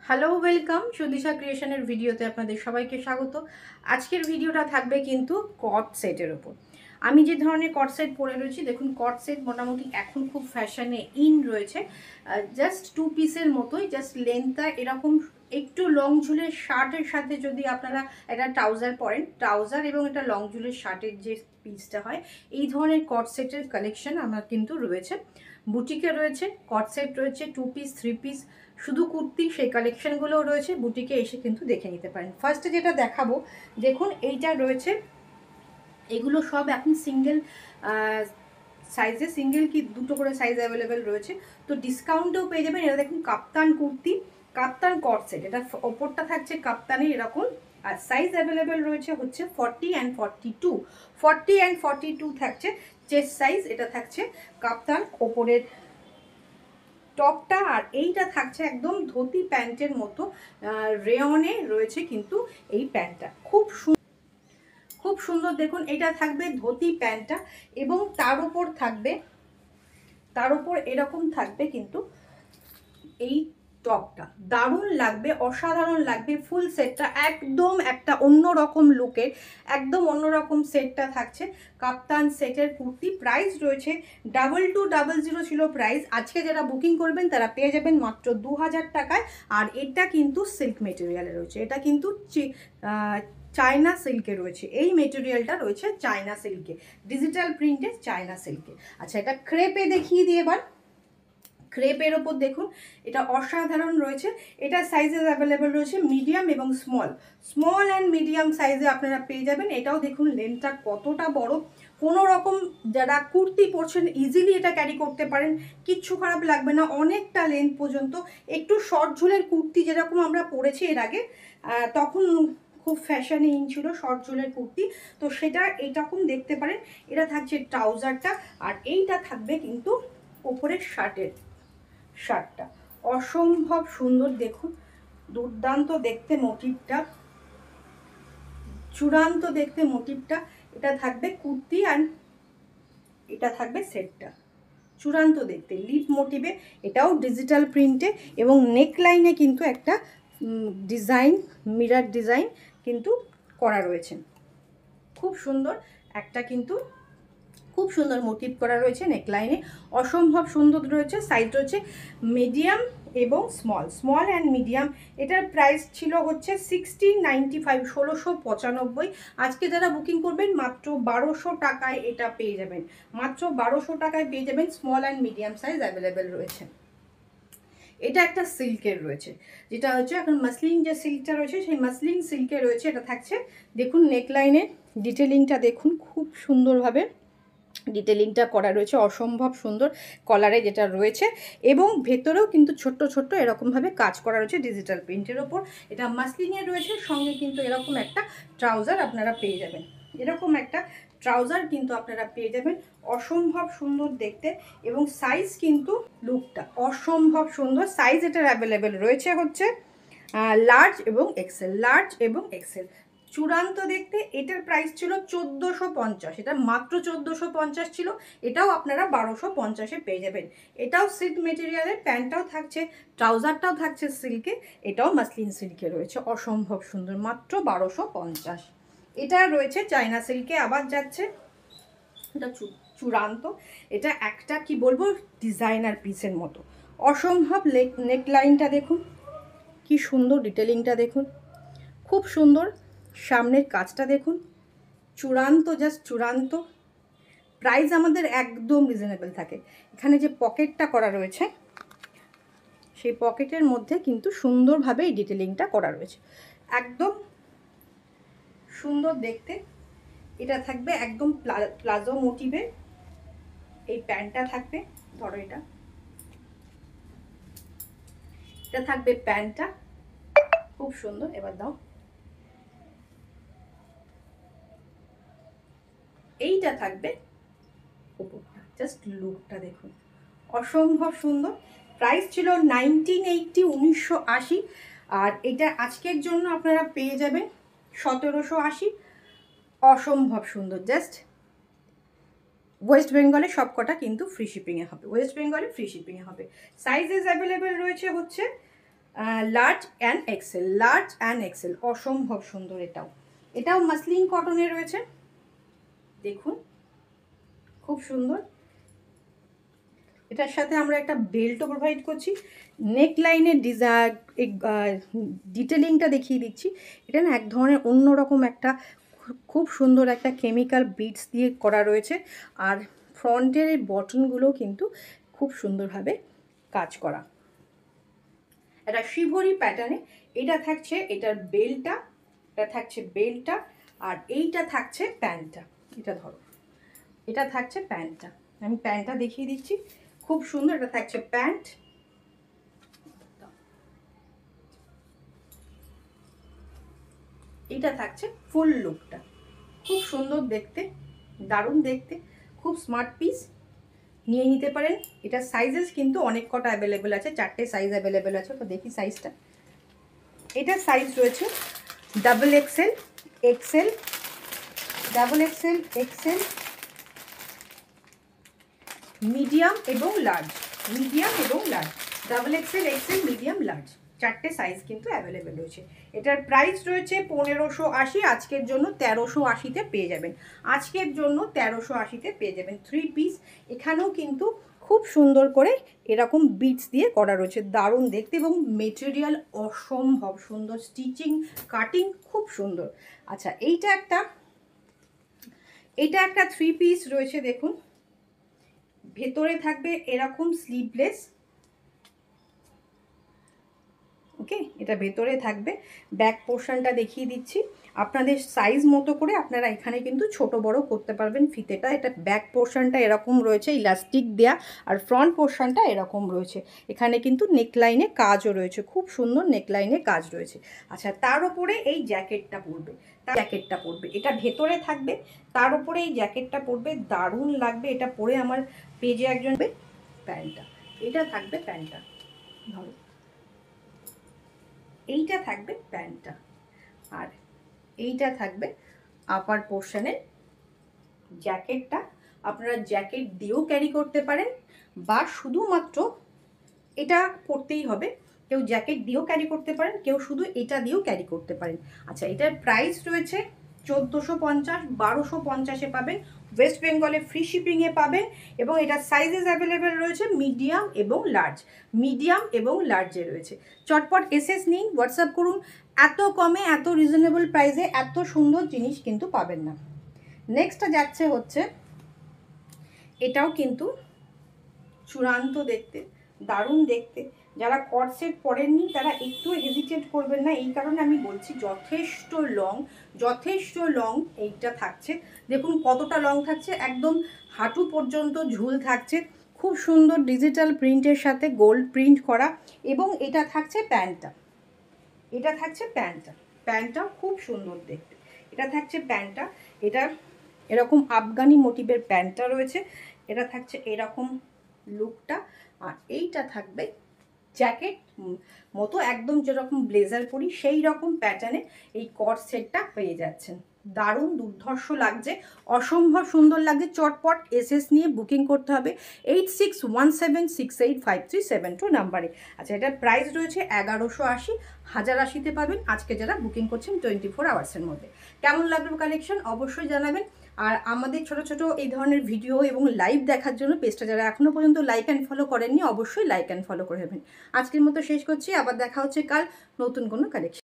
Hello welcome সুদিশা ক্রিয়েশনের ভিডিওতে আপনাদের সবাইকে স্বাগত। আজকের ভিডিওটা থাকবে কিন্তু কট সেটের ওপর। আমি যে ধরনের কট সেট পরে রয়েছি, দেখুন কট সেট মোটামুটি এখন খুব ফ্যাশনে ইন রয়েছে। জাস্ট টু পিসের মতোই, জাস্ট লেন্থটা এরকম একটু লং ঝুলের শার্টের সাথে যদি আপনারা একটা ট্রাউজার পরেন, ট্রাউজার এবং একটা লং ঝুলের শার্টের যে পিসটা হয়, এই ধরনের কট সেটের কালেকশন আমার কিন্তু রয়েছে। বুটিকে রয়েছে, কট সেট রয়েছে, টু পিস, থ্রি পিস, শুধু কুর্তি, সেই কালেকশনগুলোও রয়েছে। বুটিকে এসে কিন্তু দেখে নিতে পারেন। ফার্স্টে যেটা দেখাবো, দেখুন এইটা রয়েছে, এগুলো সব এখন সিঙ্গেল সাইজে, সিঙ্গেল কি দুটো করে সাইজ অ্যাভেলেবেল রয়েছে। তো ডিসকাউন্টেও পেয়ে যাবেন। এটা দেখুন কাপ্তান কুর্তি, কাপ্তান কট সেট, এটা ওপরটা থাকছে কাপ্তানের এরকম, আর সাইজ অ্যাভেলেবেল রয়েছে হচ্ছে 40 অ্যান্ড 42, 40 অ্যান্ড 42 থাকছে চেস্ট সাইজ। এটা থাকছে কাপ্তান ওপরের টপটা, আর এইটা থাকছে একদম ধুতি প্যান্টের মতো রেয়নে রয়েছে কিন্তু এই প্যান্টটা খুব সুন্দর। দেখুন এটা থাকবে ধুতি প্যান্টটা, এবং তার উপর এরকম থাকবে কিন্তু এই টপটা। দারুণ লাগবে, অসাধারণ লাগবে। ফুল সেটটা একদম একটা অন্যরকম লুকের, একদম অন্যরকম সেটটা থাকছে কাপ্তান সেটের কুর্তি। প্রাইস রয়েছে 2200 ছিল প্রাইস। আজকে যারা বুকিং করবেন তারা পেয়ে যাবেন মাত্র 2000 টাকায়। আর এটা কিন্তু সিল্ক মেটেরিয়ালে রয়েছে, এটা কিন্তু চায়না সিল্কে রয়েছে। এই মেটেরিয়ালটা রয়েছে চায়না সিল্কে, ডিজিটাল প্রিন্টের চায়না সিল্কে। আচ্ছা, এটা ক্রেপে দেখিয়ে দিয়ে এবার। ক্রেপের ওপর দেখুন, এটা অসাধারণ রয়েছে। এটা সাইজেস অ্যাভেলেবেল রয়েছে মিডিয়াম এবং স্মল অ্যান্ড মিডিয়াম সাইজে আপনারা পেয়ে যাবেন। এটাও দেখুন লেন্থটা কতটা বড়, কোনো রকম যারা কুর্তি পরছেন ইজিলি এটা ক্যারি করতে পারেন, কিচ্ছু খারাপ লাগবে না, অনেকটা লেন্থ পর্যন্ত। একটু শর্ট ঝুলের কুর্তি যেরকম আমরা পরেছি এর আগে, তখন খুব ফ্যাশনে ইন ছিল শর্ট ঝুলের কুর্তি, তো সেটা এইরকম দেখতে পারেন। এটা থাকছে ট্রাউজারটা, আর এইটা থাকবে কিন্তু ওপরের শার্টটা। অসম্ভব সুন্দর, দেখুন দুর্দান্ত দেখতে মোটিভটা, চূড়ান্ত দেখতে মোটিভটা। এটা থাকবে কুর্তি, আর এটা থাকবে সেটটা, চূড়ান্ত দেখতে লিপ মোটিভে। এটাও ডিজিটাল প্রিন্টে, এবং নেক লাইনে কিন্তু একটা ডিজাইন, মিরর ডিজাইন কিন্তু করা রয়েছে। খুব সুন্দর একটা কিন্তু খুব সুন্দর মোটিভ করা রয়েছে নেকলাইনে, অসম্ভব সুন্দর রয়েছে। সাইজ রয়েছে মিডিয়াম এবং স্মল অ্যান্ড মিডিয়াম। এটার প্রাইস ছিল হচ্ছে 1695, 1695। আজকে যারা বুকিং করবেন মাত্র 1200 টাকায় এটা পেয়ে যাবেন, মাত্র 1200 টাকায় পেয়ে যাবেন। Small and medium size available রয়েছে। এটা একটা সিল্কের রয়েছে, যেটা হচ্ছে এখন মাসলিন যে সিল্কটা রয়েছে, সেই মাসলিন সিল্কে রয়েছে। এটা থাকছে, দেখুন নেকলাইনের ডিটেলিংটা দেখুন, খুব সুন্দরভাবে ডিটেলিংটা করা রয়েছে, অসম্ভব সুন্দর কলারে যেটা রয়েছে, এবং ভেতরেও কিন্তু ছোট্ট ছোট্ট এরকমভাবে কাজ করা রয়েছে ডিজিটাল প্রিন্টের ওপর। এটা মাসলিনের রয়েছে, সঙ্গে কিন্তু এরকম একটা ট্রাউজার আপনারা পেয়ে যাবেন, এরকম একটা ট্রাউজার কিন্তু আপনারা পেয়ে যাবেন। অসম্ভব সুন্দর দেখতে, এবং সাইজ কিন্তু লুকটা অসম্ভব সুন্দর। সাইজ এটার অ্যাভেলেবেল রয়েছে হচ্ছে লার্জ এবং এক্সেল, চূড়ান্ত দেখতে। এটার প্রাইস ছিল 1450, এটা মাত্র 1450 ছিল। এটাও আপনারা 1250-এ পেয়ে যাবেন। এটাও সিল্ক মেটেরিয়ালের, প্যান্টটাও থাকছে, ট্রাউজারটাও থাকছে সিল্কে, এটাও মাসলিন সিল্কে রয়েছে। অসম্ভব সুন্দর, মাত্র 1250। এটা রয়েছে চায়না সিল্কে, আবার যাচ্ছে এটা চূড়ান্ত। এটা একটা কি বলবো, ডিজাইনার পিসের মতো। অসম্ভব নেকলাইনটা দেখুন, কি সুন্দর ডিটেলিংটা দেখুন, খুব সুন্দর। সামনের কাজটা দেখুন, চূড়ান্ত, জাস্ট চূড়ান্ত। প্রাইস আমাদের একদম রিজনেবল থাকে। এখানে যে পকেটটা করা রয়েছে, সেই পকেটের মধ্যে কিন্তু সুন্দরভাবে এই ডিটেলিংটা করা রয়েছে, একদম সুন্দর দেখতে। এটা থাকবে একদম প্লাজো মোটিভে, এই প্যান্টটা থাকবে, ধরো এটা থাকবে প্যান্টটা, খুব সুন্দর। এবার দাও, এইটা থাকবে উপরটা, জাস্ট লুকটা দেখুন, অসম্ভব সুন্দর। প্রাইস ছিল 1980, 1980, আর এটা আজকের জন্য আপনারা পেয়ে যাবেন 1780। অসম্ভব সুন্দর, জাস্ট ওয়েস্ট বেঙ্গলে সবকটা কিন্তু ফ্রি শিপিংয়ে হবে, ওয়েস্ট বেঙ্গলে ফ্রি শিপিংয়ে হবে। সাইজেস অ্যাভেলেবেল রয়েছে হচ্ছে large and XL, large and XL, অসম্ভব সুন্দর। এটাও মাসলিন কটনে রয়েছে, দেখুন খুব সুন্দর। এটার সাথে আমরা একটা বেল্টও প্রোভাইড করছি। নেক লাইনের ডিটেলিংটা দেখিয়ে দিচ্ছি। এটা না এক ধরনের অন্যরকম একটা খুব সুন্দর একটা কেমিক্যাল বিটস দিয়ে করা রয়েছে। আর ফ্রন্টের এই বটনগুলো কিন্তু খুব সুন্দরভাবে কাজ করা। একটা শিভরি প্যাটার্নে এটা থাকছে, এটার বেল্টটা, এটা থাকছে বেল্টটা, আর এইটা থাকছে প্যান্টটা। এটা ধরো, এটা থাকছে প্যান্টটা, আমি প্যান্টটা দেখিয়ে দিচ্ছি, খুব সুন্দর। এটা থাকছে প্যান্ট, এটা থাকছে ফুল লুকটা, খুব সুন্দর দেখতে, দারুণ দেখতে, খুব স্মার্ট পিস, নিয়ে নিতে পারেন। এটা সাইজেস কিন্তু অনেক কটা অ্যাভেলেবেল আছে, 4টে সাইজ অ্যাভেলেবেল আছে। তো দেখি সাইজটা, এটা সাইজ রয়েছে double XL, XL, double XL, XL, medium এবং লার্জ, মিডিয়াম এবং large, double XL, XL, medium, large, 4টে সাইজ কিন্তু অ্যাভেলেবেল রয়েছে। এটার প্রাইস রয়েছে 1580, আজকের জন্য 1380-তে পেয়ে যাবেন, আজকের জন্য 1380-তে পেয়ে যাবেন 3 পিস। এখানেও কিন্তু খুব সুন্দর করে এরকম বিটস দিয়ে করা রয়েছে, দারুণ দেখতে, এবং মেটেরিয়াল অসম্ভব সুন্দর, স্টিচিং কাটিং খুব সুন্দর। আচ্ছা, এইটা একটা 3 পিস রয়েছে, দেখুন ভেতরে থাকবে এরকম স্লিভলেস, ওকে, এটা ভেতরে থাকবে। ব্যাক পোর্শনটা দেখিয়ে দিচ্ছি, আপনাদের সাইজ মতো করে আপনারা এখানে কিন্তু ছোট বড় করতে পারবেন ফিতেটা। এটা ব্যাক পোর্শনটা এরকম রয়েছে ইলাস্টিক দেয়া, আর ফ্রন্ট পোর্শনটা এরকম রয়েছে। এখানে কিন্তু নেকলাইনে কাজও রয়েছে, খুব সুন্দর নেকলাইনে কাজ রয়েছে। আচ্ছা, তার উপরে এই জ্যাকেটটা পরবে, এটা ভেতরে থাকবে, তার উপরে এই জ্যাকেটটা পরবে, দারুণ লাগবে এটা পরে। আমার পেজে একজন প্যান্টটা, এটা থাকবে প্যান্টটা, ধরো এইটা থাকবে প্যান্টটা, আর এইটা থাকবে আপার পোর্শনের জ্যাকেটটা। আপনারা জ্যাকেট দিয়েও ক্যারি করতে পারেন, বা শুধুমাত্র এটা পরতেই হবে, কেউ জ্যাকেট দিয়েও ক্যারি করতে পারেন, কেউ শুধু এটা দিয়েও ক্যারি করতে পারেন। আচ্ছা, এটার প্রাইস রয়েছে 1450, 1250-এ পাবেন, ওয়েস্ট বেঙ্গলে ফ্রি শিপিংয়ে পাবেন, এবং এটা সাইজেস অ্যাভেলেবেল রয়েছে মিডিয়াম এবং লার্জ, মিডিয়াম এবং লার্জে রয়েছে। চটপট এসএস নিন, হোয়াটসঅ্যাপ করুন, এত কমে এত রিজনেবল প্রাইসে এত সুন্দর জিনিস কিন্তু পাবেন না। নেক্সটটা যাচ্ছে হচ্ছে, এটাও কিন্তু চূড়ান্ত দেখতে, দারুণ দেখতে। যারা কট সেট পরেননি তারা একটু হেজিটেট করবেন না, এই কারণে আমি বলছি যথেষ্ট লং এইটা থাকছে। দেখুন কতটা লং থাকছে, একদম হাঁটু পর্যন্ত ঝুল থাকছে, খুব সুন্দর ডিজিটাল প্রিন্টের সাথে গোল্ড প্রিন্ট করা। এবং এটা থাকছে প্যান্টটা, প্যান্টটাও খুব সুন্দর দেখতে, এটা থাকছে প্যান্টটা। এটা এরকম আফগানি মোটিভের প্যান্টটা রয়েছে, এটা থাকছে এরকম লুকটা, আর এইটা থাকবে জ্যাকেট মতো, একদম যেরকম ব্লেজার পরি সেই রকম প্যাটার্নে এই কট সেটটা পেয়ে যাচ্ছেন। দারুণ দুর্ধর্ষ লাগছে, অসম্ভব সুন্দর লাগছে। চটপট এসএস নিয়ে বুকিং করতে হবে 8617685372 নাম্বারে। আচ্ছা, এটার প্রাইস রয়েছে 1180, 1080-তে পাবেন আজকে যারা বুকিং করছেন 24 আওয়ার্সের মধ্যে। কেমন লাগলো কালেকশন অবশ্যই জানাবেন। আর আমাদের ছোট ছোট এই ধরনের ভিডিও এবং লাইভ দেখার জন্য পেজটা যারা এখনও পর্যন্ত লাইক অ্যান্ড ফলো করেননি অবশ্যই লাইক অ্যান্ড ফলো করে নেবেন। আজকের মতো শেষ করছি, আবার দেখা হচ্ছে কাল নতুন কোনো কালেকশন।